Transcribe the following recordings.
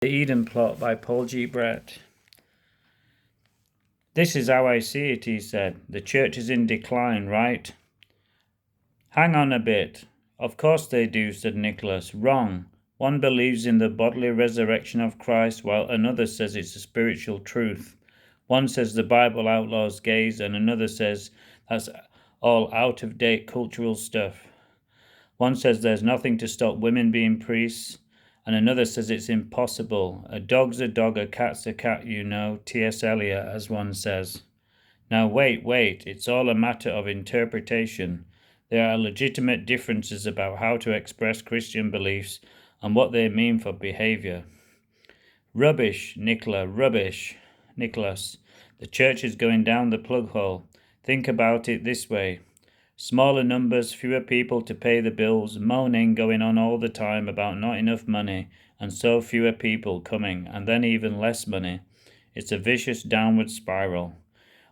The Eden Plot by Paul G. Brett. This is how I see it, he said. The church is in decline, right? Hang on a bit. Of course they do, said Nicholas. Wrong. One believes in the bodily resurrection of Christ, while another says it's a spiritual truth. One says the Bible outlaws gays, and another says that's all out-of-date cultural stuff. One says there's nothing to stop women being priests, and another says it's impossible. A dog's a dog, a cat's a cat, you know, T.S. Eliot, as one says. Now wait, it's all a matter of interpretation. There are legitimate differences about how to express Christian beliefs and what they mean for behavior. Rubbish, rubbish. Nicholas, the church is going down the plug hole. Think about it this way. Smaller numbers, fewer people to pay the bills, moaning going on all the time about not enough money, and so fewer people coming, and then even less money. It's a vicious downward spiral,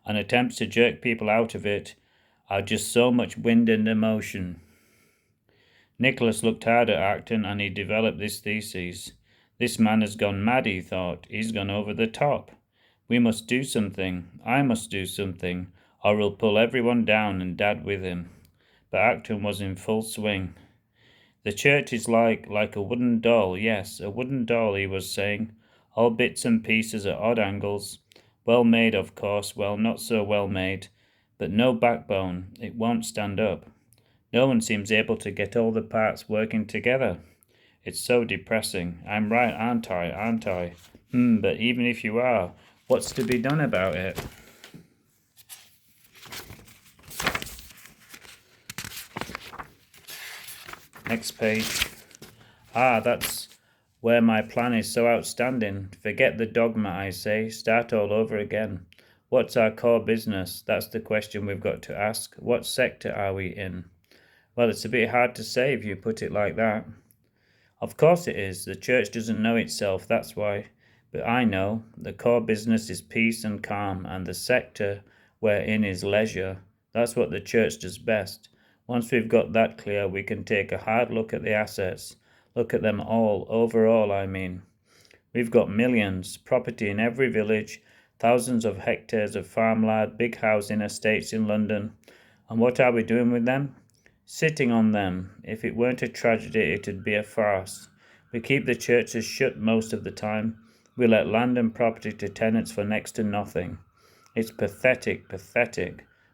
and attempts to jerk people out of it are just so much wind and emotion. Nicholas looked hard at Acton, and he developed this thesis. This man has gone mad, he thought. He's gone over the top. We must do something. I must do something, or he'll pull everyone down and Dad with him. But Acton was in full swing. The church is like a wooden doll, yes, a wooden doll, he was saying, all bits and pieces at odd angles. Well made, of course, well, not so well made, but no backbone. It won't stand up. No one seems able to get all the parts working together. It's so depressing. I'm right, aren't I? But even if you are, what's to be done about it? Next page. That's where my plan is so outstanding. Forget the dogma, I say. Start all over again. What's our core business? That's the question we've got to ask. What sector are we in? Well, it's a bit hard to say if you put it like that. Of course it is. The church doesn't know itself, that's why. But I know. The core business is peace and calm, and the sector we're in is leisure. That's what the church does best. Once we've got that clear, we can take a hard look at the assets. Look at them all, overall, I mean. We've got millions, property in every village, thousands of hectares of farmland, big housing estates in London. And what are we doing with them? Sitting on them. If it weren't a tragedy, it'd be a farce. We keep the churches shut most of the time. We let land and property to tenants for next to nothing. It's pathetic.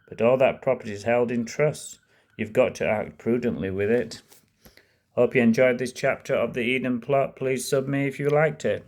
But all that property is held in trust. You've got to act prudently with it. Hope you enjoyed this chapter of the Eden Plot. Please sub me if you liked it.